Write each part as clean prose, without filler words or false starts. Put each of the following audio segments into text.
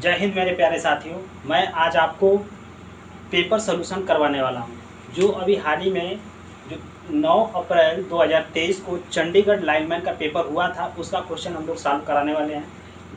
जय हिंद मेरे प्यारे साथियों। मैं आज आपको पेपर सोल्यूशन करवाने वाला हूं, जो अभी हाल ही में जो 9 अप्रैल 2023 को चंडीगढ़ लाइनमैन का पेपर हुआ था, उसका क्वेश्चन हम लोग सॉल्व कराने वाले हैं।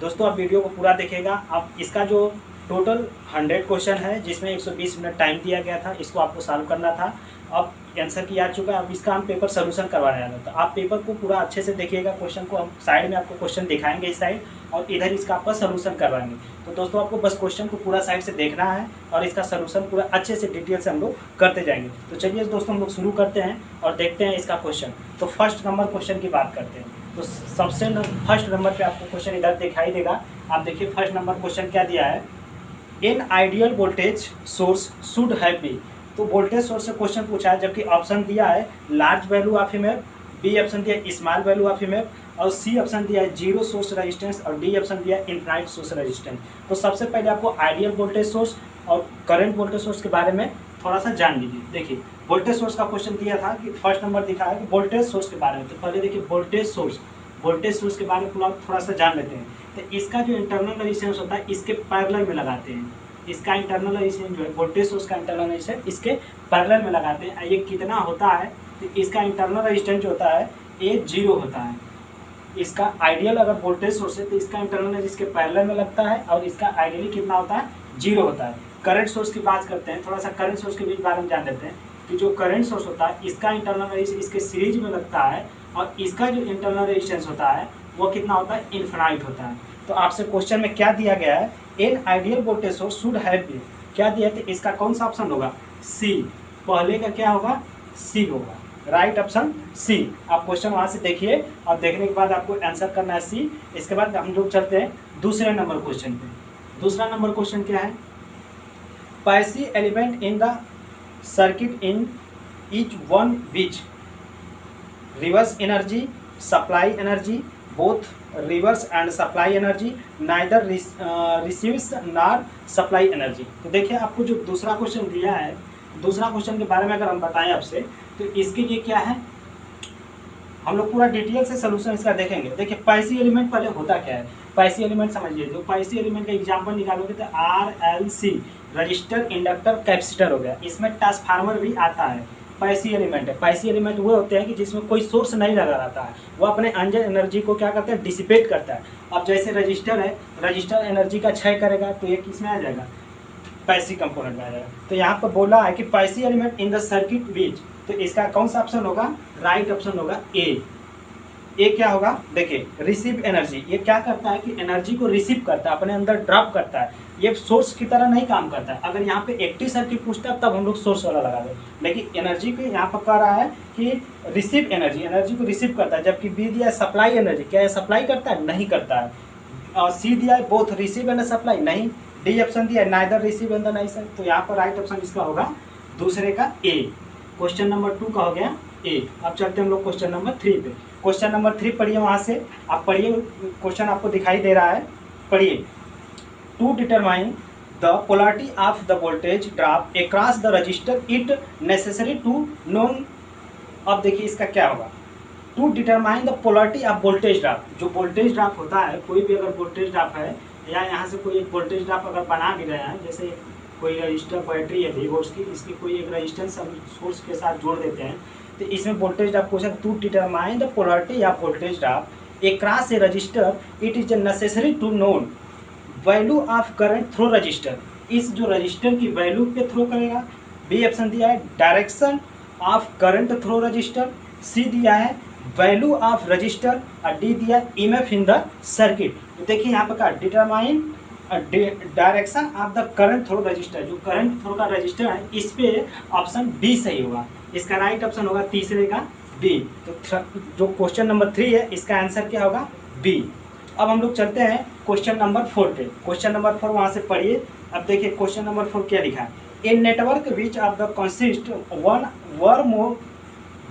दोस्तों, आप वीडियो को पूरा देखिएगा। अब इसका जो टोटल 100 क्वेश्चन है, जिसमें 120 मिनट टाइम दिया गया था, इसको आपको सॉल्व करना था। अब आंसर की आ चुका है, अब इसका हम पेपर सोल्यूशन करवाने वाले हैं। तो आप पेपर को पूरा अच्छे से देखिएगा। क्वेश्चन को हम साइड में आपको क्वेश्चन दिखाएंगे इस साइड, और इधर इसका आपका सोल्यूशन करवाएंगे। तो दोस्तों, आपको बस क्वेश्चन को पूरा साइड से देखना है और इसका सोल्यूशन पूरा अच्छे से डिटेल से हम लोग करते जाएंगे। तो चलिए दोस्तों, हम लोग शुरू करते हैं और देखते हैं इसका क्वेश्चन। तो फर्स्ट नंबर क्वेश्चन की बात करते हैं। तो सबसे फर्स्ट नंबर पे आपको क्वेश्चन इधर दिखाई देगा। आप देखिए फर्स्ट नंबर क्वेश्चन क्या दिया है। In ideal voltage source should have be. तो वोल्टेज सोर्स से क्वेश्चन पूछा है, जबकि ऑप्शन दिया है large value of EMF, B option दिया है स्मॉल वैल्यू ऑफ इमेफ, और सी ऑप्शन दिया है जीरो सोर्स रेजिस्टेंस, और डी ऑप्शन दिया है इनफाइनाइट सोर्स रेजिस्टेंस। तो सबसे पहले आपको आइडियल वोल्टेज सोर्स और करंट वोल्टेज सोर्स के बारे में थोड़ा सा जान लीजिए। देखिए, वोल्टेज सोर्स का क्वेश्चन दिया था कि फर्स्ट नंबर दिखा है कि वोल्टेज सोर्स के बारे में। तो पहले देखिए वोल्टेज सोर्स के बारे में थोड़ा सा जान लेते हैं। तो इसका जो इंटरनल रेजिस्टेंस होता है, इसके पैरेलल में लगाते हैं। इसका इंटरनल रेजिस्टेंस जो है, वोल्टेज सोर्स का इंटरनल रेजिस्टेंस इसके पैरेलल में लगाते हैं। ये कितना होता है, तो इसका इंटरनल रेजिस्टेंस जो होता है ये 0 होता है। इसका आइडियल अगर वोल्टेज सोर्स है तो इसका इंटरनल इसके पैरेलल में लगता है, और इसका आइडियली कितना होता है, 0 होता है। करंट सोर्स की बात करते हैं, थोड़ा सा करंट सोर्स के बीच बारे में जान लेते हैं कि जो करंट सोर्स होता है, इसका इंटरनल रेजिस्टेंस इसके सीरीज में लगता है, और इसका जो इंटरनल रेजिस्टेंस होता है वो कितना होता है, इनफिनाइट होता है। तो आपसे क्वेश्चन में क्या दिया गया है, in ideal voltage source should have be, क्या दिया है, तो इसका कौन सा ऑप्शन होगा, सी। पहले का क्या होगा, सी होगा, राइट ऑप्शन सी। आप क्वेश्चन वहाँ से देखिए, और देखने के बाद आपको आंसर करना है सी। इसके बाद हम लोग चलते हैं दूसरे नंबर क्वेश्चन पे। दूसरा नंबर क्वेश्चन क्या है, passive element in the circuit in each one which reverse energy, supply energy, both reverse and supply energy, neither receives nor supply energy. तो देखिए, आपको जो दूसरा क्वेश्चन दिया है, दूसरा क्वेश्चन के बारे में अगर हम बताएं आपसे, तो इसके लिए क्या है, हम लोग पूरा डिटेल से सोल्यूशन इसका देखेंगे। देखिए, पैसिव एलिमेंट पहले होता क्या है, पैसिव एलिमेंट समझिए। जो पैसिव एलिमेंट का एग्जांपल निकालोगे तो RLC, रजिस्टर, इंडक्टर, कैपेसिटर हो गया। इसमें ट्रांसफार्मर भी आता है, पैसिव एलिमेंट है। पैसिव एलिमेंट वो होते हैं कि जिसमें कोई सोर्स नहीं लगा रहता है, वो अपने अंदर एनर्जी को क्या करता है, डिसिपेट करता है। अब जैसे रजिस्टर है, रजिस्टर एनर्जी का क्षय करेगा, तो ये किस में आ जाएगा, पैसिव कंपोनेंट में आ जाएगा। तो यहाँ पर बोला है कि passive element in the circuit विच, तो इसका कौन सा ऑप्शन होगा, राइट ऑप्शन होगा ए। ये क्या होगा, देखिए रिसीव एनर्जी, ये क्या करता है कि एनर्जी को रिसीव करता है, अपने अंदर ड्रॉप करता है। ये सोर्स की तरह नहीं काम करता है। अगर यहाँ पे एक्टिव सर्किट पूछता है तब हम लोग सोर्स वाला लगा दें, लेकिन एनर्जी को यहाँ पर कह रहा है कि रिसीव एनर्जी, एनर्जी को रिसीव करता है। जबकि बी दिया है सप्लाई एनर्जी, क्या है सप्लाई करता है, नहीं करता है। और सी दिया है बोथ रिसीव एंड सप्लाई, नहीं। डी ऑप्शन दिया है नाइदर रिसीव एंड नहीं सर। तो यहाँ पर राइट ऑप्शन इसका होगा दूसरे का ए। क्वेश्चन नंबर 2 का हो गया ए। अब चलते हैं हम लोग क्वेश्चन नंबर 3 पे। क्वेश्चन नंबर 3 पढ़िए, वहाँ से आप पढ़िए, क्वेश्चन आपको दिखाई दे रहा है, पढ़िए। To determine the polarity of the voltage drop across the resistor it necessary to known. अब देखिए इसका क्या होगा, to determine the polarity of voltage drop. जो वोल्टेज ड्रॉप होता है, कोई भी अगर वोल्टेज ड्रॉप है, या यहाँ से कोई एक वोल्टेज ड्रॉप अगर बना भी रहे हैं, जैसे कोई रजिस्टर बैटरी है V की, इसकी कोई एक रजिस्टेंस हम सोर्स के साथ जोड़ देते हैं, तो इसमें voltage drop question, to determine the polarity of voltage drop across a resistor it is necessary to known value of current through resistor. इस जो रजिस्टर की वैल्यू पे थ्रो करेगा। बी ऑप्शन दिया है direction of current through resistor, C दिया है value of resistor, और डी दिया है ईएमएफ इन द सर्किट। तो देखिए यहाँ पर क्या, determine direction of the current through register, जो करंट थ्रू का रजिस्टर है, इस पे ऑप्शन बी सही होगा। इसका राइट ऑप्शन होगा तीसरे का बी। तो जो क्वेश्चन नंबर 3 है, इसका आंसर क्या होगा, बी। अब हम लोग चलते हैं क्वेश्चन नंबर 4 पे। क्वेश्चन नंबर 4 वहाँ से पढ़िए। अब देखिए क्वेश्चन नंबर 4 क्या लिखा है, a network which of the consist one or more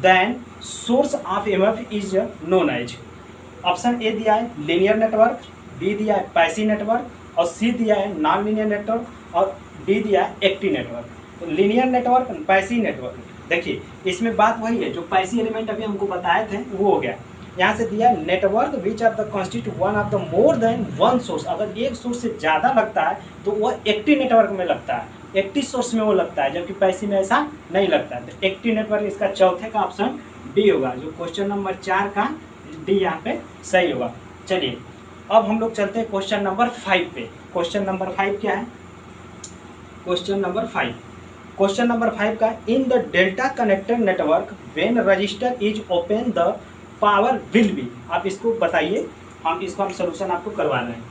than source of EMF is known as. Option A दिया है लीनियर नेटवर्क, बी दिया है पैसिव नेटवर्क, और सी दिया है नॉन लीनियर नेटवर्क, और डी दिया है एक्टिव नेटवर्क। तो लीनियर नेटवर्क, पैसिव नेटवर्क, देखिए इसमें बात वही है, जो पैसिव एलिमेंट अभी हमको बताए थे वो हो गया। यहाँ से दिया network which are the constitute one of the more than one source, अगर एक सोर्स से ज़्यादा लगता है तो वह एक्टिव नेटवर्क में लगता है, एक्टिव सोर्स में वो लगता है, जबकि पैसिव में ऐसा नहीं लगता है। तो एक्टिव नेटवर्क इसका चौथे का ऑप्शन डी होगा, जो क्वेश्चन नंबर 4 का डी यहाँ पे सही होगा। चलिए अब हम लोग चलते हैं क्वेश्चन नंबर 5 पे। क्वेश्चन नंबर 5 क्या है? क्वेश्चन नंबर 5, क्वेश्चन नंबर 5 का in the delta connected network when resistor is open the power will be. आप इसको बताइए, हम सोल्यूशन आपको करवा रहे हैं।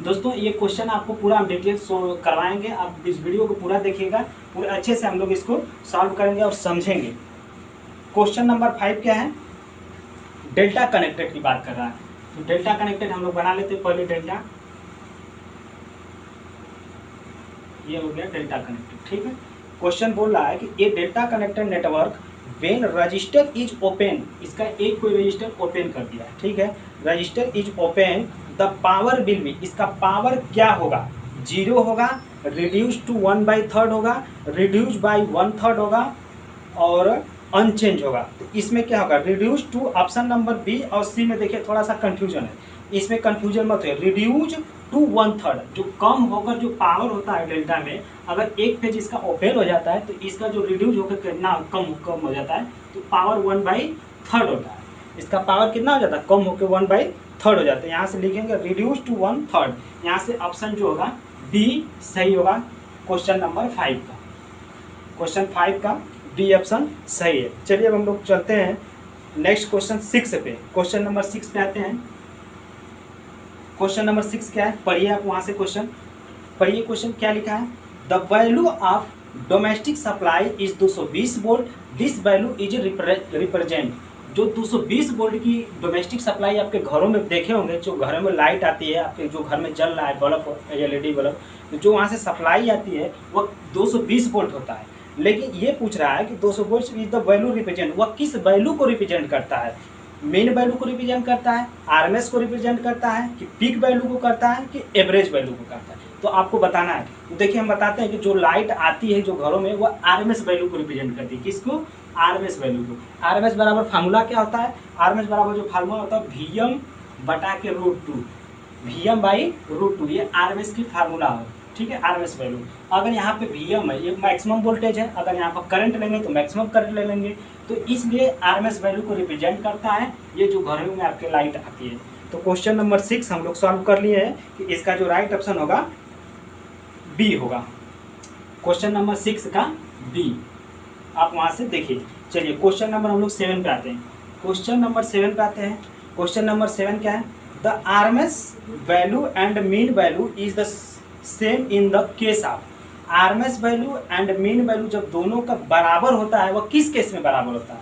दोस्तों ये क्वेश्चन आपको पूरा हम डिटेल करवाएंगे, आप इस वीडियो को पूरा देखिएगा, पूरे अच्छे से हम लोग इसको सॉल्व करेंगे और समझेंगे। क्वेश्चन नंबर 5 क्या है? डेल्टा कनेक्टेड की बात कर रहा है। तो डेल्टा कनेक्टेड हम लोग बना लेते हैं पहले। डेल्टा, ये हो गया डेल्टा कनेक्टेड, ठीक है। क्वेश्चन बोल रहा है कि a delta connected network when resistor is open, इसका एक कोई रजिस्टर ओपन कर दिया है, ठीक है। Register is open the power will be, इसका पावर क्या होगा? 0 होगा, रिड्यूस टू 1/3 होगा, रिड्यूस बाई 1/3 होगा और अनचेंज होगा। तो इसमें क्या होगा? Reduce to, option number B और सी में देखिए थोड़ा सा कंफ्यूजन है, इसमें कंफ्यूजन मत हो। रिड्यूस टू 1/3, जो कम होकर जो पावर होता है डेल्टा में, अगर एक पेज इसका ओपन हो जाता है तो इसका जो रिड्यूस होकर कितना कम हो जाता है, तो पावर 1/3 होता है। इसका पावर कितना हो जाता है? कम होकर 1/3 हो जाता है। यहाँ से लिखेंगे रिड्यूस टू 1/3, यहाँ से ऑप्शन जो होगा बी सही होगा क्वेश्चन नंबर 5 का। क्वेश्चन 5 का बी ऑप्शन सही है। चलिए अब हम लोग चलते हैं नेक्स्ट क्वेश्चन 6 पे। क्वेश्चन नंबर 6 पे आते हैं। क्वेश्चन नंबर 6 क्या है? पढ़िए आप वहाँ से क्वेश्चन पढ़िए। क्वेश्चन क्या लिखा है? The value of domestic supply is 220 volt, this value is represent. जो 220 वोल्ट की डोमेस्टिक सप्लाई आपके घरों में देखे होंगे, जो घरों में लाइट आती है, आपके जो घर में जल रहा है बल्ब, LED बल्ब, तो जो वहाँ से सप्लाई आती है वह 220 वोल्ट होता है। लेकिन ये पूछ रहा है कि 200 volt is the value represent, वह किस वैल्यू को रिप्रेजेंट करता है? मेन वैल्यू को रिप्रेजेंट करता है, RMS को रिप्रेजेंट करता है, कि पीक वैल्यू को करता है, कि एवरेज वैल्यू को करता है? तो आपको बताना है। तो देखिए हम बताते हैं कि जो लाइट आती है जो घरों में, वह RMS वैल्यू को रिप्रेजेंट करती है। किसको? RMS वैल्यू को। RMS बराबर फार्मूला क्या होता है? RMS बराबर जो फार्मूला होता है Vm बटा के √2, Vm बाई √2, ये RMS की फार्मूला है, ठीक है। RMS वैल्यू, अगर यहाँ पे Vm है, ये मैक्सिमम वोल्टेज है, अगर यहाँ पर करंट लेंगे तो मैक्सिमम करंट ले लेंगे, तो इसलिए RMS वैल्यू को रिप्रेजेंट करता है ये जो घरों में आपके लाइट आती है। तो क्वेश्चन नंबर 6 हम लोग सॉल्व कर लिए हैं कि इसका जो राइट ऑप्शन होगा बी होगा। क्वेश्चन नंबर 6 का बी, आप वहाँ से देखिए। चलिए क्वेश्चन नंबर हम लोग 7 पे आते हैं। क्वेश्चन नंबर 7 पे आते हैं। क्वेश्चन नंबर 7 क्या है? The RMS value and mean value is the same in the case of. RMS value and mean value जब दोनों का बराबर होता है, वह किस केस में बराबर होता है?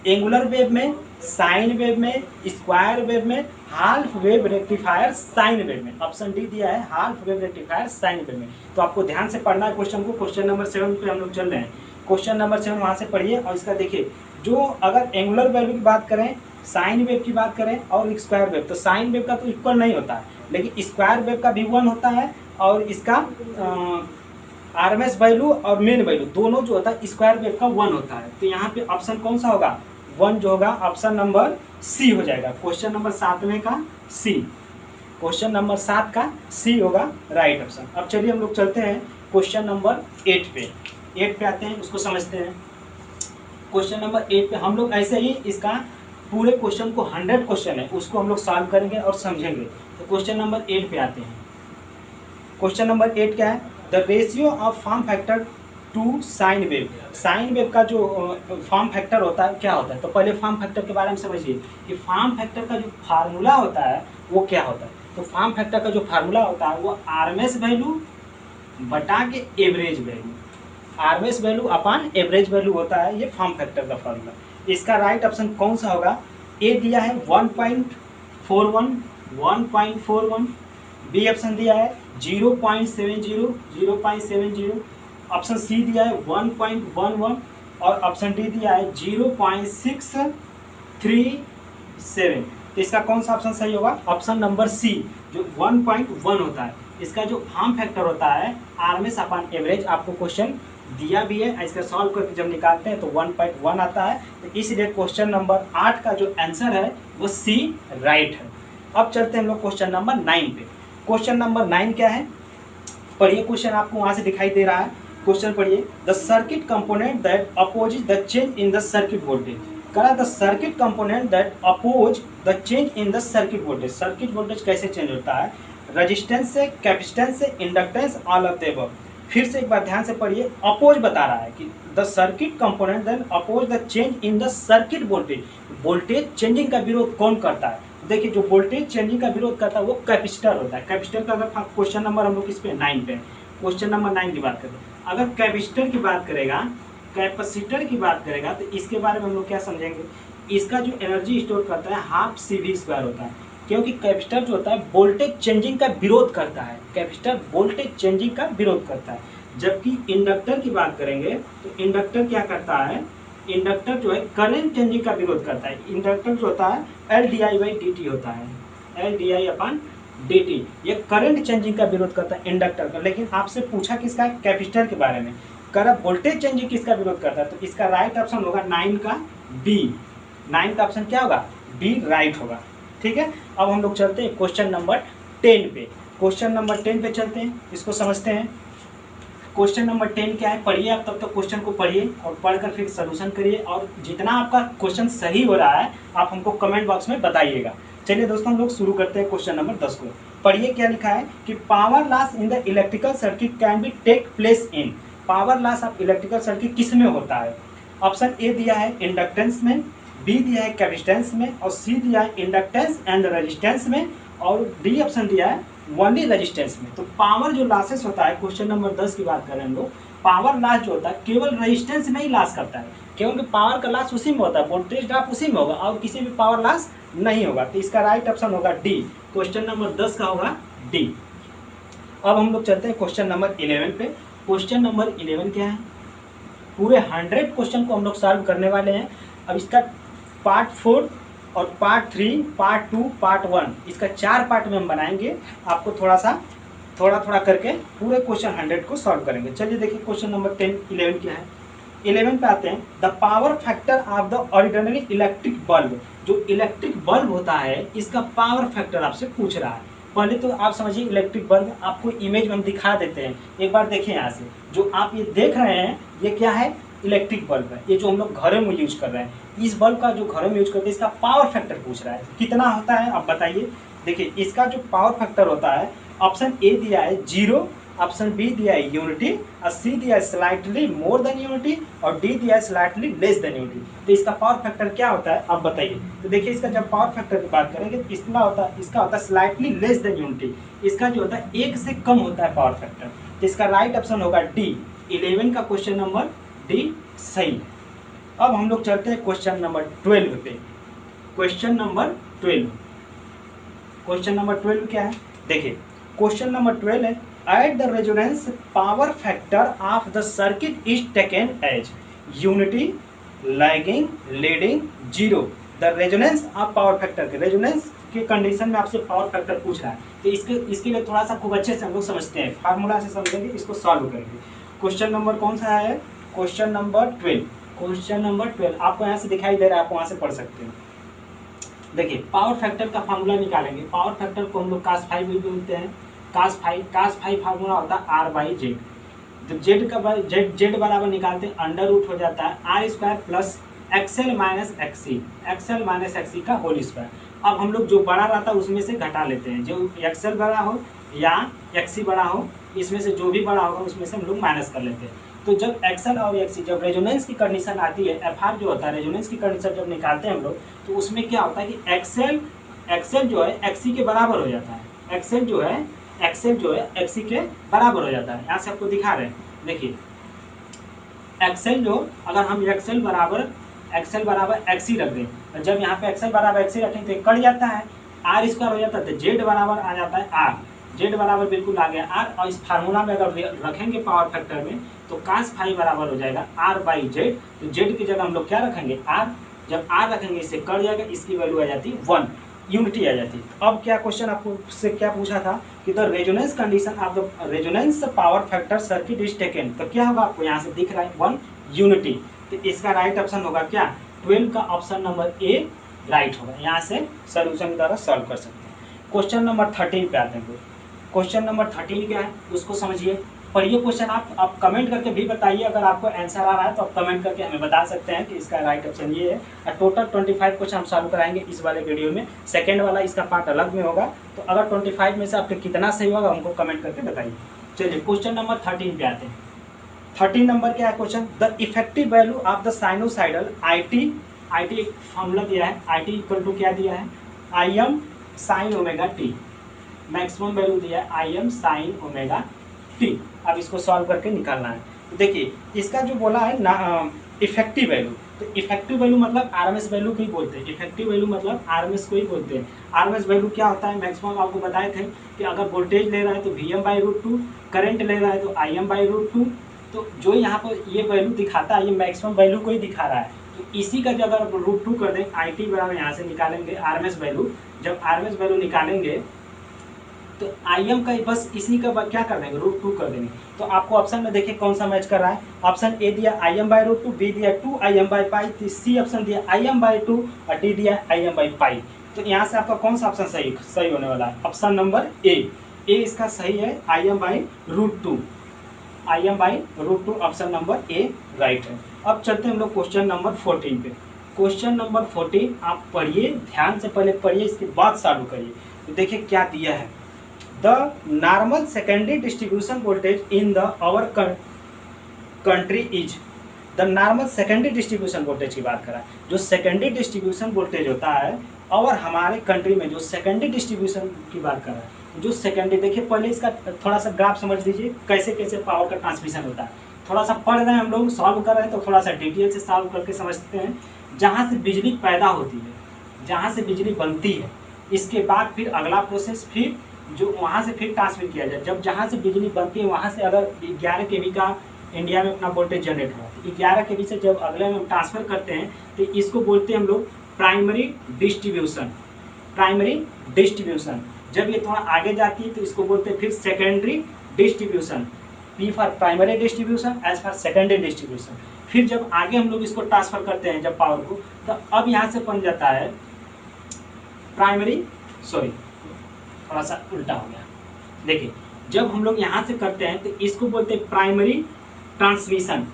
एंगुलर वेव में, साइन वेव में, स्क्वायर वेव में, half wave rectifier sine wave में। ऑप्शन डी दिया है half wave rectifier sine wave में। तो आपको ध्यान से पढ़ना है क्वेश्चन को। क्वेश्चन नंबर 7 पे हम लोग चल रहे हैं। क्वेश्चन नंबर 7 वहाँ से पढ़िए और इसका देखिए। जो अगर एंगुलर वैल्यू की बात करें, साइन वेव की बात करें और स्क्वायर वेव, तो साइन वेव का तो इक्वल नहीं होता है, लेकिन स्क्वायर वेव का भी 1 होता है और इसका RMS वैल्यू और मेन वैल्यू दोनों जो होता है स्क्वायर वेव का 1 होता है। तो यहाँ पे ऑप्शन कौन सा होगा? 1 जो होगा ऑप्शन नंबर सी हो जाएगा। क्वेश्चन नंबर 7 का सी, क्वेश्चन नंबर 7 का सी होगा राइट ऑप्शन। अब चलिए हम लोग चलते हैं क्वेश्चन नंबर 8 पे। 8 पे आते हैं, उसको समझते हैं। क्वेश्चन नंबर 8 पे हम लोग ऐसे ही इसका पूरे क्वेश्चन को 100 क्वेश्चन है उसको हम लोग सॉल्व करेंगे और समझेंगे। तो क्वेश्चन नंबर 8 पे आते हैं। क्वेश्चन नंबर 8 क्या है? The ratio of form factor to sine wave. Sine wave का जो फॉर्म फैक्टर होता है क्या होता है? तो पहले फॉर्म फैक्टर के बारे में समझिए कि फॉर्म फैक्टर का जो फार्मूला होता है वो क्या होता है। तो फॉर्म फैक्टर का जो फार्मूला होता है वो RMS वैल्यू बटा के एवरेज वैल्यू, RMS वैल्यू अपान एवरेज वैल्यू होता है, ये फॉर्म फैक्टर का फार्मूला। इसका राइट ऑप्शन कौन सा होगा? ए दिया है 1.41, बी ऑप्शन दिया है 0.70, ऑप्शन सी दिया है 1.11 और ऑप्शन डी दिया है 0.637। तो इसका कौन सा ऑप्शन सही होगा? ऑप्शन नंबर सी जो 1.1 होता है। इसका जो फॉर्म फैक्टर होता है RMS अपान एवरेज, आपको क्वेश्चन दिया भी है, इसका सॉल्व करके जब निकालते हैं तो 1.1 आता है। तो इसलिए क्वेश्चन नंबर 8 का जो आंसर है वो सी राइट है। अब चलते हैं हम लोग क्वेश्चन नंबर 9 पे। क्वेश्चन नंबर 9 क्या है, पढ़िए क्वेश्चन, आपको वहाँ से दिखाई दे रहा है। क्वेश्चन पढ़िए, the circuit component that opposes the change in the circuit voltage. करा the circuit component that oppose the change in the circuit voltage. Circuit voltage कैसे चेंज होता है, रेजिस्टेंस से, कैपेसिटेंस से, inductance, all of the above. फिर से एक बार ध्यान से पढ़िए, अपोज बता रहा है कि the circuit component that oppose the change in the circuit voltage. Voltage changing का विरोध कौन करता है, देखिए जो वोल्टेज चेंजिंग का विरोध करता है वो कैपेसिटर होता है। कैपेसिटर का अगर क्वेश्चन नंबर हम लोग किस पे 9 पे, क्वेश्चन नंबर 9 की बात करें, अगर कैपेसिटर की बात करेगा, कैपेसिटर की बात करेगा तो इसके बारे में हम लोग क्या समझेंगे, इसका जो एनर्जी स्टोर करता है हाफ CV² होता है, क्योंकि कैपेसिटर जो होता है वोल्टेज चेंजिंग का विरोध करता है। कैपेसिटर वोल्टेज चेंजिंग का विरोध करता है। जबकि इंडक्टर की बात करेंगे तो इंडक्टर क्या करता है, इंडक्टर जो है करंट चेंजिंग का विरोध करता है। इंडक्टर जो होता है LdI/dt होता है, LdI/dt, ये करंट चेंजिंग का विरोध करता है इंडक्टर का। लेकिन आपसे पूछा किसका, कैपेसिटर के बारे में, कर वोल्टेज चेंजिंग किसका विरोध करता है, तो इसका राइट ऑप्शन होगा 9 का बी। 9 का ऑप्शन क्या होगा, बी राइट होगा। ठीक है, अब हम लोग चलते हैं क्वेश्चन नंबर 10 पे। क्वेश्चन नंबर 10 पे चलते हैं, इसको समझते हैं। क्वेश्चन नंबर 10 क्या है, पढ़िए आप तब तक क्वेश्चन को पढ़िए और पढ़कर फिर सॉल्यूशन करिए, और जितना आपका क्वेश्चन सही हो रहा है आप हमको कमेंट बॉक्स में बताइएगा। चलिए दोस्तों हम लोग शुरू करते हैं क्वेश्चन नंबर 10 को। पढ़िए क्या लिखा है कि power loss in the electrical circuit can be take place in. Power loss of electrical circuit किस में होता है, ऑप्शन ए दिया है इंडक्टेंस में, बी दिया है कैपेसिटेंस में, और सी दिया है इंडक्टेंस एंड रेजिस्टेंस में, और डी ऑप्शन दिया है ओनली रेजिस्टेंस में। तो पावर जो लॉसेस होता है, क्वेश्चन नंबर 10 की बात करें हम लोग, पावर लॉस जो होता है केवल रेजिस्टेंस में ही लॉस करता है, क्योंकि पावर का लॉस उसी में होता है, वोल्टेज ड्रॉप उसी में होगा और किसी भी पावर लॉस नहीं होगा। तो इसका राइट ऑप्शन होगा डी, क्वेश्चन नंबर 10 का होगा डी। अब हम लोग चलते हैं क्वेश्चन नंबर 11 पे। क्वेश्चन नंबर 11 क्या है, पूरे 100 क्वेश्चन को हम लोग सॉल्व करने वाले हैं। अब इसका पार्ट 4 और पार्ट 3, पार्ट 2, पार्ट 1, इसका 4 पार्ट में हम बनाएंगे। आपको थोड़ा थोड़ा करके पूरे क्वेश्चन 100 को सॉल्व करेंगे। चलिए देखिए क्वेश्चन नंबर 11 क्या है। 11 पे आते हैं, the power factor of the ordinary electric bulb. जो इलेक्ट्रिक बल्ब होता है इसका पावर फैक्टर आपसे पूछ रहा है। पहले तो आप समझिए इलेक्ट्रिक बल्ब, आपको इमेज में हम दिखा देते हैं, एक बार देखें यहाँ से। जो आप ये देख रहे हैं ये क्या है, इलेक्ट्रिक बल्ब है, ये जो हम लोग घरों में यूज कर रहे हैं। इस बल्ब का जो घरों में यूज करते हैं इसका पावर फैक्टर पूछ रहा है, कितना होता है आप बताइए। देखिए इसका जो पावर फैक्टर होता है, ऑप्शन ए दिया है 0, ऑप्शन बी दिया है यूनिटी, और सी दिया है स्लाइटली मोर देन यूनिटी, और डी दिया है स्लाइटली लेस देन यूनिटी। तो इसका पावर फैक्टर क्या होता है आप बताइए। तो देखिए इसका जब पावर फैक्टर की बात करेंगे तो इसका होता है स्लाइटली लेस देन यूनिटी। इसका जो होता है 1 से कम होता है पावर फैक्टर। तो इसका राइट ऑप्शन होगा डी, 11 का क्वेश्चन नंबर डी सही है। अब हम लोग चलते हैं क्वेश्चन नंबर 12 पे। क्वेश्चन नंबर 12, क्वेश्चन नंबर 12 क्या है, देखिए क्वेश्चन नंबर 12 है, at the resonance power factor of the circuit is taken as unity, lagging, leading, 0। The resonance of power factor के रेजोनेंस के कंडीशन में आपसे पावर फैक्टर पूछ रहा है। तो इसके लिए थोड़ा सा खूब अच्छे से हम लोग समझते हैं, फार्मूला से समझेंगे, इसको सॉल्व करेंगे। क्वेश्चन नंबर कौन सा है, क्वेश्चन नंबर 12। क्वेश्चन नंबर 12 आपको यहाँ से दिखाई दे रहा है, आप वहाँ से पढ़ सकते हैं। देखिए पावर फैक्टर का फार्मूला निकालेंगे। पावर फैक्टर को हम लोग cos फाइव भी बोलते हैं, cos फाइव फार्मूला होता है R/Z। जब जेड बराबर निकालते हैं अंडर रूट हो जाता है R² plus XL minus XC का होल स्क्वायर। अब हम लोग जो बड़ा रहता है उसमें से घटा लेते हैं, जो XL बड़ा हो या XC बड़ा हो, इसमें से जो भी बड़ा होगा उसमें से हम लोग माइनस कर लेते हैं। तो जब XL और XC जब रेजोनेंस की कंडीशन आती है, FR जो होता है रेजोनेंस की कंडीशन जब निकालते हैं हम लोग, तो उसमें क्या होता है कि XL जो है XC के बराबर हो जाता है। XL जो है XC के बराबर हो जाता है। यहाँ से आपको दिखा रहे हैं, देखिए XL जो, अगर हम XL बराबर XC रख दें, और जब यहाँ पे XL बराबर XC रखें तो कट जाता है, R² हो जाता है, तो Z बराबर आ जाता है R। Z बराबर बिल्कुल आ गया R, और इस फार्मूला में अगर रखेंगे पावर फैक्टर में तो cos फाइव बराबर हो जाएगा R/Z। तो Z की जगह हम लोग क्या रखेंगे, R। जब R रखेंगे इससे कट जाएगा, इसकी वैल्यू आ जाती है 1। यूनिटी आ जाती। अब क्या क्वेश्चन आपको से क्या पूछा था कि the resonance condition of the resonance power factor circuit is taken, तो क्या होगा आपको यहाँ से दिख रहा है 1 यूनिटी। तो इसका राइट ऑप्शन होगा क्या 12 का ऑप्शन नंबर ए राइट होगा। यहाँ से सोल्यूशन के द्वारा सॉल्व कर सकते हैं। क्वेश्चन नंबर 13 पे आते हैं। क्वेश्चन नंबर 13 क्या है उसको समझिए, पढ़िए क्वेश्चन। आप कमेंट करके भी बताइए, अगर आपको आंसर आ रहा है तो आप कमेंट करके हमें बता सकते हैं कि इसका राइट ऑप्शन ये है। और टोटल 25 क्वेश्चन हम सॉल्व कराएंगे इस वाले वीडियो में। सेकंड वाला इसका पार्ट अलग में होगा। तो अगर 25 में से आपके कितना सही होगा हमको कमेंट करके बताइए। चलिए क्वेश्चन नंबर 13 पे आते हैं। 13 नंबर क्या है question, the effective value of the sinusoidal IT एक फॉर्मूला दिया है, IT इक्वल टू क्या दिया है Im sine omega T. Maximum value दिया है Im साइन ओमेगा टी। अब इसको सॉल्व करके निकालना है। तो देखिए इसका जो बोला है ना इफेक्टिव वैल्यू, तो इफेक्टिव वैल्यू मतलब RMS वैल्यू को ही बोलते हैं। इफेक्टिव वैल्यू मतलब RMS को ही बोलते हैं। RMS वैल्यू क्या होता है, मैक्सिमम आपको बताए थे कि अगर वोल्टेज ले रहा है तो Vm/√2, करंट ले रहा है तो Im/√2। तो जो यहाँ पर ये वैल्यू दिखाता है ये मैक्सिमम वैल्यू को ही दिखा रहा है। तो इसी का जो अगर √2 कर दें IT बराबर यहाँ से निकालेंगे RMS वैल्यू। जब RMS वैल्यू निकालेंगे तो Im का बस इसी का क्या कर देंगे √2 कर देंगे। तो आपको ऑप्शन में देखिए कौन सा मैच कर रहा है। ऑप्शन ए दिया Im/√2, बी दिया 2Im/π, सी ऑप्शन दिया Im/2 और डी दिया Im/π। तो यहाँ से आपका कौन सा ऑप्शन सही होने वाला है, ऑप्शन नंबर ए इसका सही है Im/√2। Im/√2 option number A right है। अब चलते हैं हम लोग क्वेश्चन नंबर 14 पे। क्वेश्चन नंबर 14 आप पढ़िए, ध्यान से पहले पढ़िए, इसके बाद सॉल्व करिए। तो देखिए क्या दिया है, the normal secondary distribution voltage in the our country is. The normal secondary distribution voltage की बात करा, जो सेकेंडरी डिस्ट्रीब्यूशन वोल्टेज होता है और हमारे कंट्री में जो सेकेंडरी डिस्ट्रीब्यूशन की बात कर रहा है, जो सेकेंडरी देखिए पहले इसका थोड़ा सा ग्राफ समझ लीजिए कैसे कैसे पावर का ट्रांसमिशन होता है। थोड़ा सा पढ़ रहे हैं हम लोग, सॉल्व कर रहे हैं तो थोड़ा सा डिटेल से सॉल्व करके समझते हैं। जहाँ से बिजली पैदा होती है, जहाँ से बिजली बनती है, इसके बाद फिर अगला प्रोसेस, फिर जो वहाँ से फिर ट्रांसमिट किया जाए। जब जहाँ से बिजली बनती है वहाँ से अगर 11 kV का इंडिया में अपना वोल्टेज जनरेट हुआ, तो 11 kV से जब अगले में ट्रांसफ़र करते हैं तो इसको बोलते हैं हम लोग प्राइमरी डिस्ट्रीब्यूशन। प्राइमरी डिस्ट्रीब्यूशन जब ये थोड़ा आगे जाती है तो इसको बोलते हैं फिर secondary distribution. P for primary distribution, S for secondary distribution. फिर जब आगे हम लोग इसको ट्रांसफ़र करते हैं जब पावर को, तो अब यहाँ से बन जाता है प्राइमरी, सॉरी थोड़ा सा उल्टा हो गया। देखिए जब हम लोग यहाँ से करते हैं तो इसको बोलते हैं प्राइमरी ट्रांसमिशन,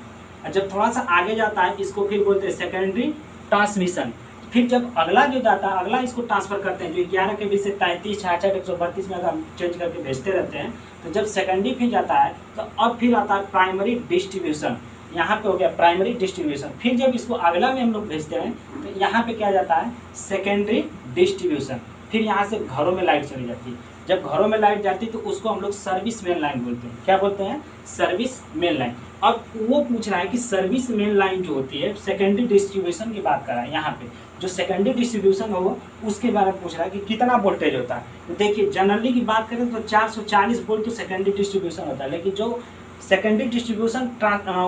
और जब थोड़ा सा आगे जाता है इसको फिर बोलते हैं सेकेंडरी ट्रांसमिशन। फिर जब अगला जो जाता है अगला इसको ट्रांसफ़र करते हैं, जो 11 kV से 33, 66, 132 में अगर हम चेंज करके भेजते रहते हैं, तो जब सेकेंडरी फिर जाता है तो अब फिर आता है प्राइमरी डिस्ट्रीब्यूशन। यहाँ पे हो गया प्राइमरी डिस्ट्रीब्यूशन। फिर जब इसको अगला में हम लोग भेजते हैं तो यहाँ पे क्या जाता है सेकेंडरी डिस्ट्रीब्यूशन। फिर यहाँ से घरों में लाइट चली जाती है। जब घरों में लाइट जाती है तो उसको हम लोग सर्विस मेन लाइन बोलते हैं। क्या बोलते हैं, सर्विस मेन लाइन। अब वो पूछ रहा है कि सर्विस मेन लाइन जो होती है सेकेंडरी डिस्ट्रीब्यूशन की बात कर रहा है। यहाँ पे जो सेकेंडरी डिस्ट्रीब्यूशन हो उसके बारे में पूछ रहा है कि कितना वोल्टेज होता है। तो देखिए जनरली की बात करें तो 440 वोल्ट तो सेकेंडरी डिस्ट्रीब्यूशन होता है, लेकिन जो सेकेंडरी डिस्ट्रीब्यूशन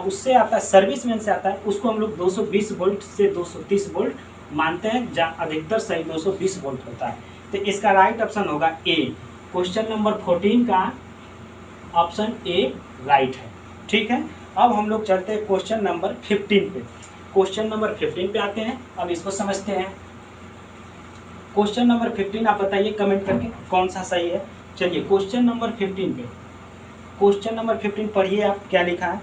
उससे आता है, सर्विस मेन से आता है, उसको हम लोग 220 वोल्ट से 230 वोल्ट मानते हैं, जहाँ अधिकतर सही 220 वोल्ट होता है। तो इसका राइट ऑप्शन होगा ए। क्वेश्चन नंबर 14 का ऑप्शन ए राइट है। ठीक है, अब हम लोग चलते हैं क्वेश्चन नंबर 15 पे। क्वेश्चन नंबर 15 पे आते हैं, अब इसको समझते हैं। क्वेश्चन नंबर 15 आप बताइए कमेंट करके कौन सा सही है। चलिए क्वेश्चन नंबर 15 पे, क्वेश्चन नंबर 15 पढ़िए आप क्या लिखा है।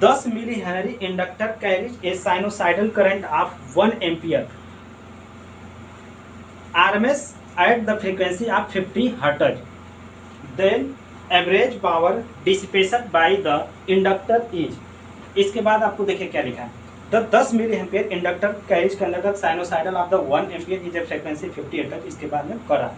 10 milli henry inductor carries a sinusoidal current of 1 ampere RMS at the frequency of 50 Hz. Then average power dissipation by the inductor is। इसके बाद आपको देखिए क्या लिखा है, the 10 milli ampere inductor carries conductor sinusoidal of the 1 ampere is a frequency 50 Hz। इसके बाद में करा।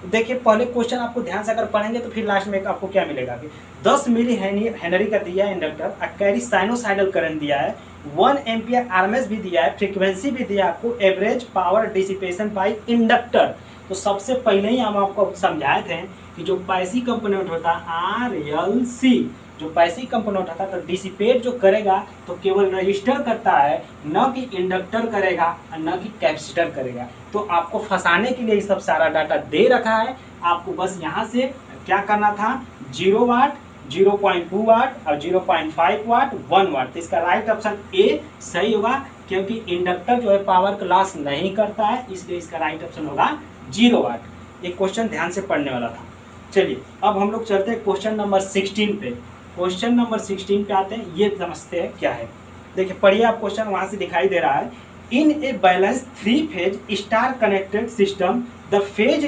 देखिए पहले क्वेश्चन आपको ध्यान से अगर पढ़ेंगे तो फिर लास्ट में आपको क्या मिलेगा कि 10 मिली हेनरी का दिया है इंडक्टर और कैरी साइनोसाइडल करंट दिया है, 1 एम्पियर RMS भी दिया है, फ्रीक्वेंसी भी दिया है आपको, average power dissipation by inductor. तो सबसे पहले ही हम आपको समझाए थे कि जो पैसिव कंपोनेंट होता है RLC, जो पैसिव कंपोनेंट होता है तो डिसिपेट जो करेगा तो केवल रजिस्टर करता है, न कि इंडक्टर करेगा और न कि कैपेसिटर करेगा। तो आपको फंसाने के लिए ये सब सारा डाटा दे रखा है, आपको बस यहाँ से क्या करना था, 0 वाट, 0.2 वाट और 0.5 वाट, 1 वाट। तो इसका राइट ऑप्शन ए सही होगा, क्योंकि इंडक्टर जो है पावर का लॉस नहीं करता है, इसलिए इसका राइट ऑप्शन होगा 0 वाट। ये क्वेश्चन ध्यान से पढ़ने वाला था। चलिए अब हम लोग चलते हैं क्वेश्चन नंबर 16 पे। क्वेश्चन नंबर 16 पे आते हैं, ये समझते हैं क्या है। देखिए पढ़िए आप, क्वेश्चन वहाँ से दिखाई दे रहा है। In a balance 3 phase star connected system the phase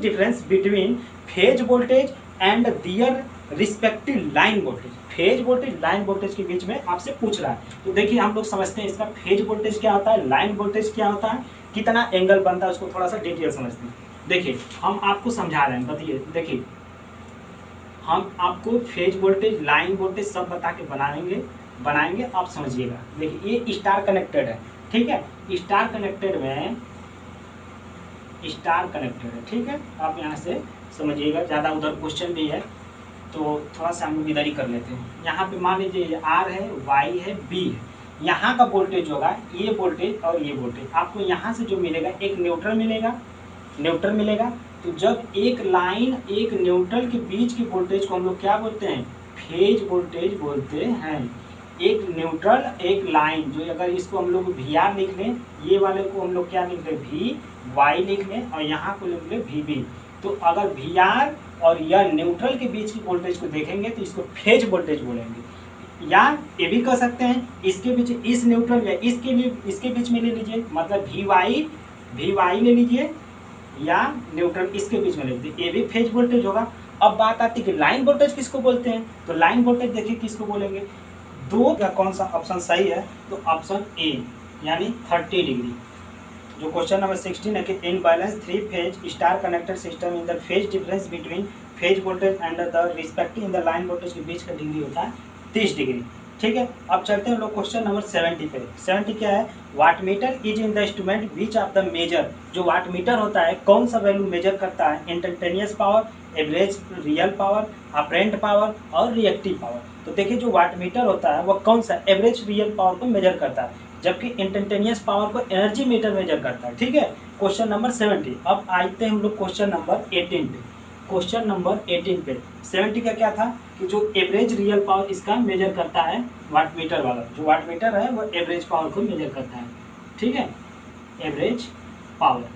difference between phase voltage and their respective line voltage. Phase voltage line voltage के बीच में आपसे पूछ रहा है। तो देखिए हम लोग समझते हैं इसका फेज वोल्टेज क्या होता है, लाइन वोल्टेज क्या होता है, कितना एंगल बनता है, उसको थोड़ा सा डिटेल समझते हैं। देखिए हम आपको समझा रहे हैं, बताइए। देखिए हम आपको फेज वोल्टेज लाइन वोल्टेज सब बता के बनाएंगे, आप समझिएगा। देखिए ये स्टार कनेक्टेड है, ठीक है, स्टार कनेक्टेड है, ठीक है। आप यहाँ से समझिएगा, ज़्यादा उधर क्वेश्चन भी है तो थोड़ा सा हम लोग इधर ही कर लेते हैं। यहाँ पे मान लीजिए आर है, वाई है, बी है। यहाँ का वोल्टेज होगा ये वोल्टेज और ये वोल्टेज। आपको यहाँ से जो मिलेगा एक न्यूट्रल मिलेगा। तो जब एक लाइन एक न्यूट्रल के बीच की वोल्टेज को हम लोग क्या बोलते हैं, फेज वोल्टेज बोलते हैं। एक न्यूट्रल एक लाइन, जो अगर इसको हम लोग वी आर लिख लें, ये वाले को हम लोग क्या लिख लें, वी वाई लिख लें, और यहाँ को लिख लें वी बी। तो अगर वी आर और या न्यूट्रल के बीच की वोल्टेज को देखेंगे तो इसको फेज वोल्टेज बोलेंगे। या ये भी कह सकते हैं इसके बीच, इस न्यूट्रल या इसके बीच में ले लीजिए, मतलब वी वाई ले लीजिए, या न्यूट्रल इसके बीच में ले लीजिए, ये भी फेज वोल्टेज होगा। अब बात आती है कि लाइन वोल्टेज किसको बोलते हैं, तो लाइन वोल्टेज देखिए किसको बोलेंगे, दो का कौन सा ऑप्शन सही है, तो ऑप्शन ए यानी 30 डिग्री। जो क्वेश्चन नंबर 16 है कि in balance 3 phase star connected system in the phase difference between phase voltage and the respective in the line voltage के बीच का डिग्री होता है 30 डिग्री, ठीक है। अब चलते हैं लोग क्वेश्चन नंबर 70 पे। 70 क्या है, wattmeter is in the instrument which of the measure. जो वाटमीटर होता है कौन सा वैल्यू मेजर करता है, instantaneous power, average real power, apparent power और रिएक्टिव पावर। तो देखिए जो वाटमीटर होता है वह कौन सा एवरेज रियल पावर को मेजर करता है, जबकि इंस्टैन्टेनियस पावर को एनर्जी मीटर मेजर करता है, ठीक है। Question number 70। अब आते हैं हम लोग क्वेश्चन नंबर 18 पे। क्वेश्चन नंबर 18 पे 70 का क्या था कि जो एवरेज रियल पावर इसका मेजर करता है वाटमीटर वाला, जो वाटमीटर है वो एवरेज पावर को मेजर करता है, ठीक है, एवरेज पावर।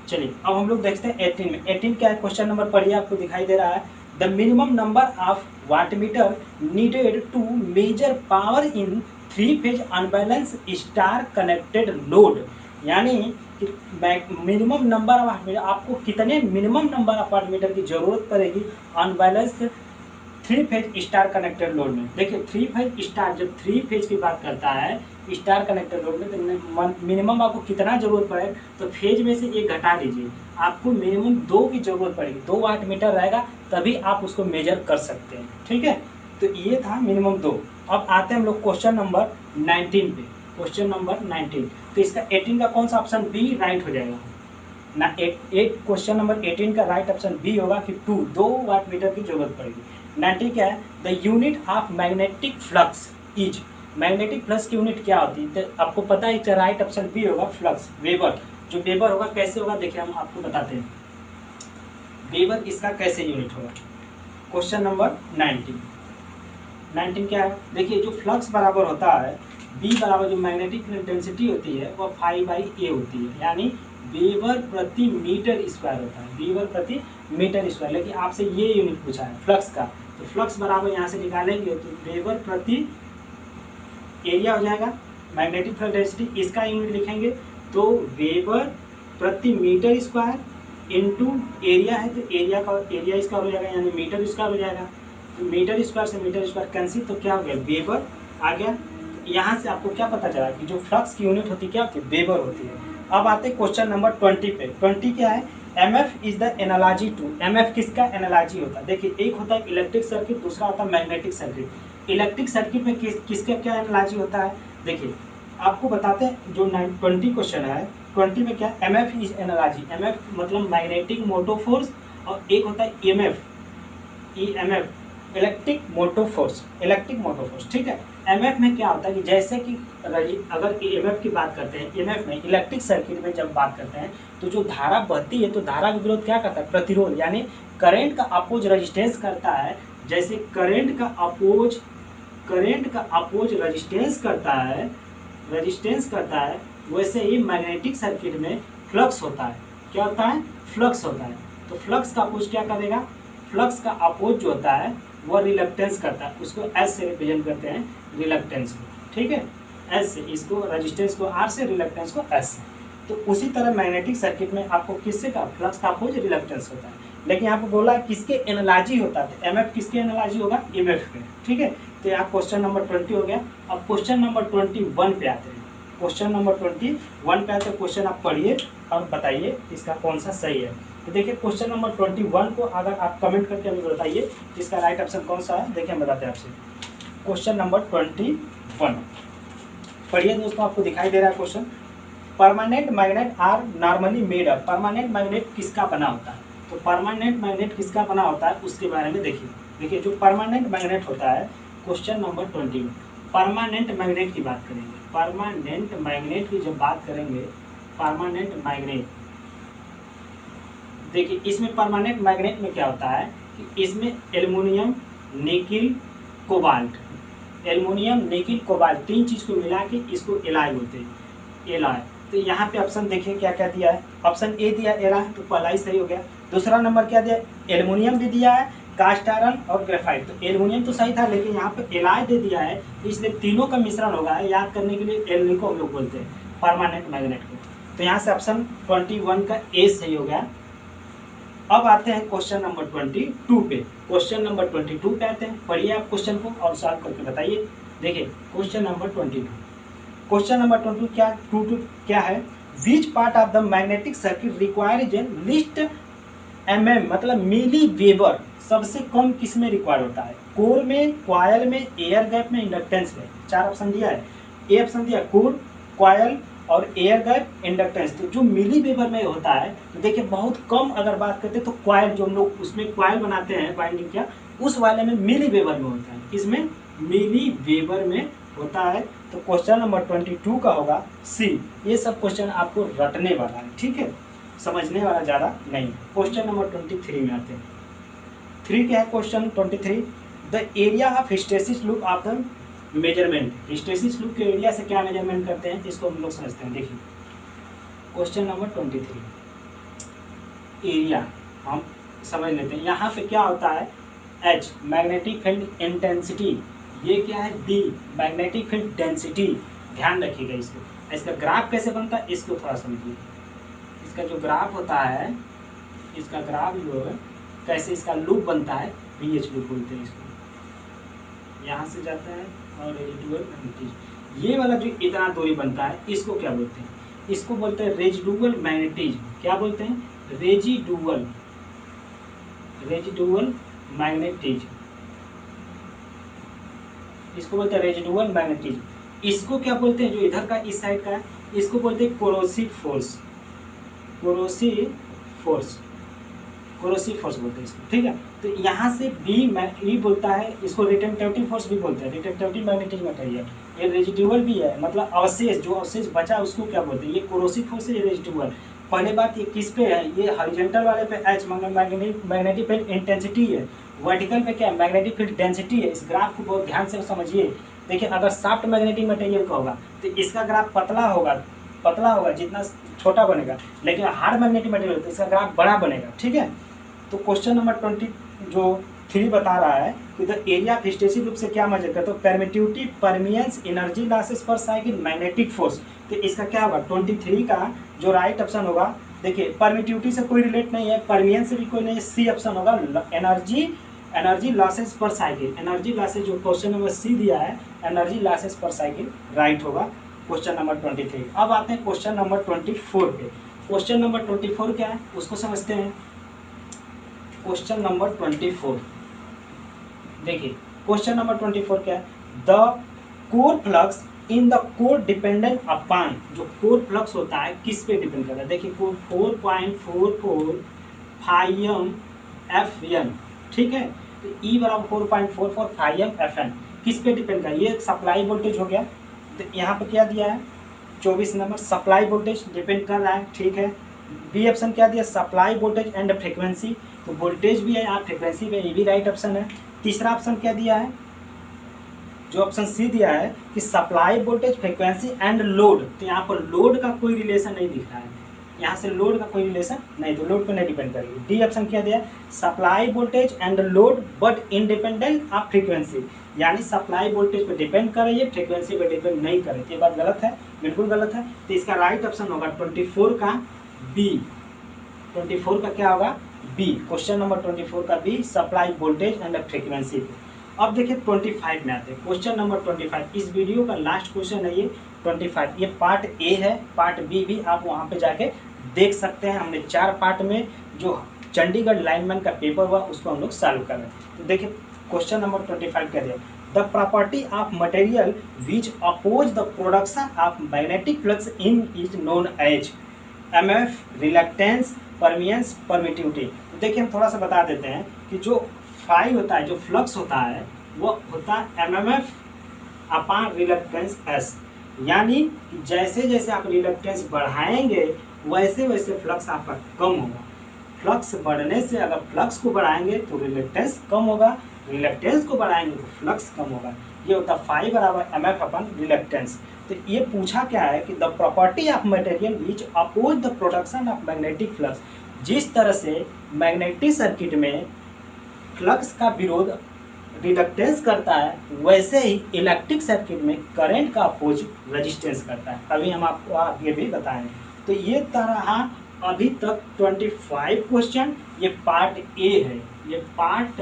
चलिए अब हम लोग देखते हैं 18 में। 18 क्या है, क्वेश्चन नंबर पढ़िए, आपको दिखाई दे रहा है। The minimum number of wattmeter needed to measure power in 3 phase unbalance star connected load. यानी कि मिनिमम नंबर ऑफ वाटमीटर, आपको कितने मिनिमम नंबर ऑफ वाटमीटर की जरूरत पड़ेगी unbalance 3 phase star connected load में। देखिए 3 फेज स्टार, जब 3 फेज की बात करता है स्टार कनेक्टेड लोड में, तो मिनिमम आपको कितना जरूरत पड़ेगा, तो फेज में से एक घटा दीजिए, आपको मिनिमम 2 की जरूरत पड़ेगी। 2 वाटमीटर रहेगा तभी आप उसको मेजर कर सकते हैं, ठीक है। तो ये था मिनिमम 2। अब आते हैं हम लोग क्वेश्चन नंबर 19 पे। क्वेश्चन नंबर 19, तो इसका 18 का कौन सा ऑप्शन बी राइट हो जाएगा ना। क्वेश्चन नंबर 18 का राइट ऑप्शन बी होगा कि 2 वाटमीटर की जरूरत पड़ेगी। 90 क्या है, the unit of magnetic flux is. Magnetic flux की यूनिट क्या होती है, तो आपको पता है कि राइट ऑप्शन बी होगा फ्लक्स, वेबर। जो वेबर होगा कैसे होगा, देखिए हम आपको बताते हैं वेबर इसका कैसे यूनिट होगा। क्वेश्चन नंबर 19 क्या है, देखिए जो फ्लक्स बराबर होता है बी बराबर जो मैग्नेटिक डेंसिटी होती है वह 5/A होती है, यानी वेबर प्रति मीटर स्क्वायर होता है, वेबर प्रति मीटर स्क्वायर। लेकिन आपसे ये यूनिट पूछा है फ्लक्स का, तो फ्लक्स बराबर यहाँ से निकालेंगे तो वेबर प्रति एरिया हो जाएगा, मैग्नेटिक फ्लक्स डेंसिटी इसका यूनिट लिखेंगे तो वेबर प्रति मीटर स्क्वायर इनटू एरिया है, तो एरिया इसका हो जाएगा यानी मीटर स्क्वायर हो जाएगा। तो मीटर स्क्वायर से मीटर स्क्वायर कैंसिल, तो क्या हो गया वेबर आ गया। यहाँ से आपको क्या पता चला कि जो फ्लक्स की यूनिट होती है क्या होती है, वेबर होती है। अब आते हैं क्वेश्चन नंबर 20 पे। 20 क्या है, MF is the analogy to. MF किसका एनालॉजी होता है, देखिए एक होता है इलेक्ट्रिक सर्किट, दूसरा होता है मैग्नेटिक सर्किट। इलेक्ट्रिक सर्किट में किसका क्या एनालॉजी होता है, देखिए आपको बताते हैं। जो 20 क्वेश्चन है 20 में क्या, एमएफ इज एनालॉजी। एमएफ मतलब मैग्नेटिक मोटो फोर्स, और एक होता है EMF, EMF electric motive force, electric motive force, ठीक है। एमएफ में क्या होता है कि जैसे कि अगर ईएमएफ की बात करते हैं, ईएमएफ में इलेक्ट्रिक सर्किट में जब बात करते हैं तो जो धारा बहती है तो धारा का विरोध क्या करता है, प्रतिरोध, यानी करंट का अपोज रेजिस्टेंस करता है। जैसे करंट का अपोज रेजिस्टेंस करता है, वैसे ही मैग्नेटिक सर्किट में फ्लक्स होता है। क्या होता है, फ्लक्स होता है। तो फ्लक्स का अपोज क्या करेगा, फ्लक्स का अपोज जो होता है वह रिलक्टेंस करता है, उसको एस से रिप्रेजेंट करते हैं, रिलक्टेंस को, ठीक है, एस से, इसको रेजिस्टेंस को आर से, रिलक्टेंस को एस से। तो उसी तरह मैग्नेटिक सर्किट में आपको किससे का, फ्लक्स का अपोज रिलक्टेंस होता है। लेकिन यहाँ पर बोला किसके एनालॉजी होता है, तो एमएफ किसके एनालॉजी होगा, ईएमएफ के, ठीक है। तो यहाँ क्वेश्चन नंबर 20 हो गया। अब क्वेश्चन नंबर 21 पे आते हैं। क्वेश्चन नंबर 21 पे आते हैं। क्वेश्चन आप पढ़िए और बताइए इसका कौन सा सही है। तो देखिए क्वेश्चन नंबर 21 को अगर आप कमेंट करके हमें बताइए इसका राइट ऑप्शन कौन सा है। देखिए हम बताते हैं आपसे। क्वेश्चन नंबर 21 पढ़िए दोस्तों, आपको दिखाई दे रहा है question. Permanent magnet are normally made up. Permanent magnet किसका बना होता है, तो परमानेंट मैग्नेट किसका बना होता है उसके बारे में देखिए। देखिए जो परमानेंट मैग्नेट होता है, क्वेश्चन नंबर 21 परमानेंट मैग्नेट की बात करेंगे। परमानेंट मैग्नेट की जब बात करेंगे, परमानेंट मैग्नेट, देखिए इसमें परमानेंट मैग्नेट में क्या होता है कि इसमें aluminium, nickel, cobalt, aluminium, nickel, cobalt तीन चीज़ को मिला के इसको एलॉय बोलते हैं, एलॉय। तो यहाँ पे ऑप्शन देखिए क्या क्या दिया है। ऑप्शन ए दिया एलॉय, तो पहला ही सही हो गया। दूसरा नंबर क्या दिया, एल्युमिनियम भी दिया है, कास्ट आयरन और ग्रेफाइट। तो एल्युमिनियम तो सही था, लेकिन यहाँ पे एलॉय दे दिया है, इसलिए तीनों का मिश्रण होगा। याद करने के लिए एल को हम लोग बोलते हैं परमानेंट मैग्नेट को। तो यहाँ से ऑप्शन 21 का ए सही हो गया। अब आते हैं क्वेश्चन नंबर 22 पे। क्वेश्चन नंबर 22 पे आते हैं। पढ़िए आप क्वेश्चन को और सॉल्व करके बताइए। देखिए क्वेश्चन नंबर 22, क्वेश्चन नंबर 22 क्या है, which part of the magnetic circuit requires list mm, मतलब मिली वेबर, सबसे कम किस में रिक्वायर होता है, कोर में, कॉयल में, एयर गैप में, इंडक्टेंस में। चार ऑप्शन दिया है। ए ऑप्शन दिया कोर, कॉयल और एयर गैप, इंडक्टेंस। तो जो मिली वेबर में होता है, तो देखिए बहुत कम अगर बात करते हैं तो कॉयल, जो हम लोग उसमें कॉयल बनाते हैं वाइंडिंग क्या, उस वाले में मिली वेबर में होता है, इसमें मिली वेबर में होता है। तो क्वेश्चन नंबर 22 का होगा सी। ये सब क्वेश्चन आपको रटने वाला है, ठीक है, समझने वाला ज़्यादा नहीं। क्वेश्चन नंबर 23 में आते हैं। 3 क्या है question 23, the area of hysteresis loop of the measurement. Hysteresis loop के एरिया से क्या मेजरमेंट करते हैं, इसको हम लोग समझते हैं। देखिए क्वेश्चन नंबर 23 एरिया हम समझ लेते हैं। यहाँ पे क्या होता है, एच मैग्नेटिक फील्ड इंटेंसिटी, ये क्या है डी मैग्नेटिक फील्ड डेंसिटी। ध्यान रखिएगा इसको। इसका ग्राफ कैसे बनता है इसको थोड़ा समझिए। इसका जो ग्राफ होता है, इसका ग्राफ जो है कैसे इसका लूप बनता है, BH लूप बोलते हैं इसको। यहाँ से जाता है और रेजिडुअल मैग्नेटिज्म, ये वाला जो इतना दूरी बनता है इसको क्या बोलते हैं, इसको बोलते हैं रेजिडुअल मैग्नेटिज्म। क्या बोलते हैं, रेजिडुअल मैग्नेटिज्म, इसको बोलते हैं रेजिडुअल मैग्नेटिज्म। इसको क्या बोलते हैं, जो इधर का इस साइड का है, इसको बोलते हैं कोरोसिव फोर्स, कोरोसिव फोर्स बोलते हैं इसको, ठीक है। तो यहाँ से बी बोलता है, इसको रिटेंटिव फोर्स भी बोलते हैं, रिटेंटिव मैग्नेटिज्म मटेरियल। ये रेजिडुअल भी है, मतलब अवशेष, जो अवशेष बचा उसको क्या बोलते हैं, ये कोरोसिव फोर्स है, ये रेजिडुअल। पहले बात ये किस पे है, ये हॉरिजॉन्टल वाले पे एच मैग्नेटिक फील्ड इंटेंसिटी है, वर्टिकल पे क्या मैग्नेटिक फील्ड डेंसिटी है। इस ग्राफ को बहुत ध्यान से समझिए। देखिए अगर सॉफ्ट मैग्नेटिक मटेरियल का होगा तो इसका ग्राफ पतला होगा जितना छोटा बनेगा, लेकिन हार्ड मैग्नेटिक मटेरियल तो इसका ग्राफ बड़ा बनेगा, ठीक है। तो क्वेश्चन नंबर 23 बता रहा है कि the area of hysteresis loop से क्या मेजर करते हो, परमिटिविटी, परमियंस, एनर्जी लॉसेस पर साइकिल, मैग्नेटिक फोर्स। तो इसका क्या होगा 23 का जो राइट ऑप्शन होगा। देखिए परमिटिविटी से कोई रिलेट नहीं है, परमियंस से भी कोई नहीं है, सी ऑप्शन होगा। एनर्जी लॉसेस पर साइकिल, एनर्जी लॉसेस जो क्वेश्चन नंबर सी दिया है, एनर्जी लॉसेस पर साइकिल राइट होगा क्वेश्चन नंबर 23। अब आते हैं क्वेश्चन नंबर 24 पे। क्वेश्चन नंबर 24 क्या है उसको समझते हैं। क्वेश्चन नंबर 24, देखिए क्वेश्चन नंबर 24 क्या है, the core flux in the core dependent upon, जो कोर फ्लक्स होता है किस पे डिपेंड करता है। देखिए 4.44 φm Fn, ठीक है। तो E बराबर 4.44 φm Fn किस पे डिपेंड कर, ये सप्लाई वोल्टेज हो गया। तो यहाँ पे क्या दिया है 24 नंबर सप्लाई वोल्टेज डिपेंड कर रहा है, ठीक है। बी ऑप्शन क्या दिया सप्लाई वोल्टेज एंड फ्रिक्वेंसी, तो वोल्टेज भी है यहाँ फ्रिक्वेंसी भी, ये भी राइट ऑप्शन है। तीसरा ऑप्शन क्या दिया है, जो ऑप्शन सी दिया है कि supply voltage frequency and load, तो यहाँ पर लोड का कोई रिलेशन नहीं दिख रहा है, यहाँ से लोड का कोई रिलेशन नहीं, तो लोड पर नहीं डिपेंड करेगी। डी ऑप्शन क्या दिया supply voltage and load but independent of frequency, यानी सप्लाई वोल्टेज पे डिपेंड कर रही है फ्रीक्वेंसी पे डिपेंड नहीं करे, ये बात गलत है, बिल्कुल गलत है। तो इसका राइट ऑप्शन होगा 24 का बी, 24 का क्या होगा बी, क्वेश्चन नंबर 24 का B supply voltage and frequency. अब देखिए 25 में आते हैं, क्वेश्चन नंबर 25 इस वीडियो का लास्ट क्वेश्चन है ये 25, ये पार्ट ए है, पार्ट बी भी आप वहाँ पे जाके देख सकते हैं। हमने 4 पार्ट में जो चंडीगढ़ लाइनमैन का पेपर हुआ उसको हम लोग सॉल्व कर रहे हैं। तो देखिए क्वेश्चन नंबर 25 क्या दिया, the property of material which oppose the production of magnetic flux in is known as MF, reluctance, permeance, permittivity. तो देखिए हम थोड़ा सा बता देते हैं कि जो फाई होता है, जो फ्लक्स होता है वो होता है एमएमएफ अपॉन रिलक्टेंस एस, यानी कि जैसे जैसे आप रिलक्टेंस बढ़ाएंगे वैसे वैसे फ्लक्स आपका कम होगा। फ्लक्स बढ़ने से अगर फ्लक्स को बढ़ाएंगे तो रिलक्टेंस कम होगा, रिलक्टेंस को बढ़ाएंगे तो फ्लक्स कम होगा। ये होता है फाई बराबर एम एफ अपन रिलक्टेंस। तो ये पूछा क्या है कि the property of material which oppose the production of magnetic flux, जिस तरह से मैग्नेटिक सर्किट में फ्लक्स का विरोध रिडक्टेंस करता है वैसे ही इलेक्ट्रिक सर्किट में करंट का अपोज रेजिस्टेंस करता है, अभी हम आपको आगे भी बताएंगे। तो ये तरह अभी तक 25 क्वेश्चन, ये पार्ट ए है, ये पार्ट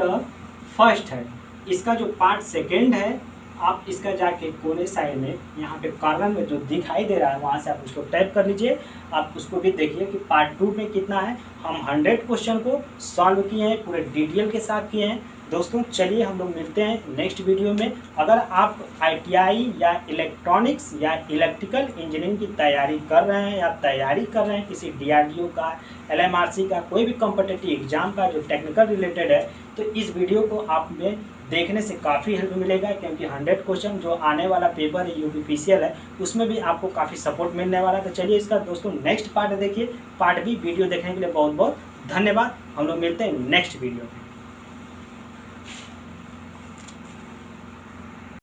फर्स्ट है। इसका जो पार्ट सेकेंड है आप इसका जाके कोने साइड में यहाँ पे कॉर्नर में जो दिखाई दे रहा है वहाँ से आप उसको टाइप कर लीजिए, आप उसको भी देखिए कि पार्ट 2 में कितना है। हम 100 क्वेश्चन को सॉल्व किए हैं, पूरे डिटेल के साथ किए हैं। दोस्तों चलिए हम लोग मिलते हैं नेक्स्ट वीडियो में। अगर आप ITI या इलेक्ट्रॉनिक्स या इलेक्ट्रिकल इंजीनियरिंग की तैयारी कर रहे हैं या तैयारी कर रहे हैं किसी DRDO का, LMRC का, कोई भी कॉम्पिटिटिव एग्जाम का जो टेक्निकल रिलेटेड है, तो इस वीडियो को आप में देखने से काफ़ी हेल्प मिलेगा, क्योंकि 100 क्वेश्चन जो आने वाला पेपर है UPPCL है उसमें भी आपको काफ़ी सपोर्ट मिलने वाला है। तो चलिए इसका दोस्तों नेक्स्ट पार्ट देखिए, पार्ट बी। वीडियो देखने के लिए बहुत बहुत धन्यवाद। हम लोग मिलते हैं नेक्स्ट वीडियो में।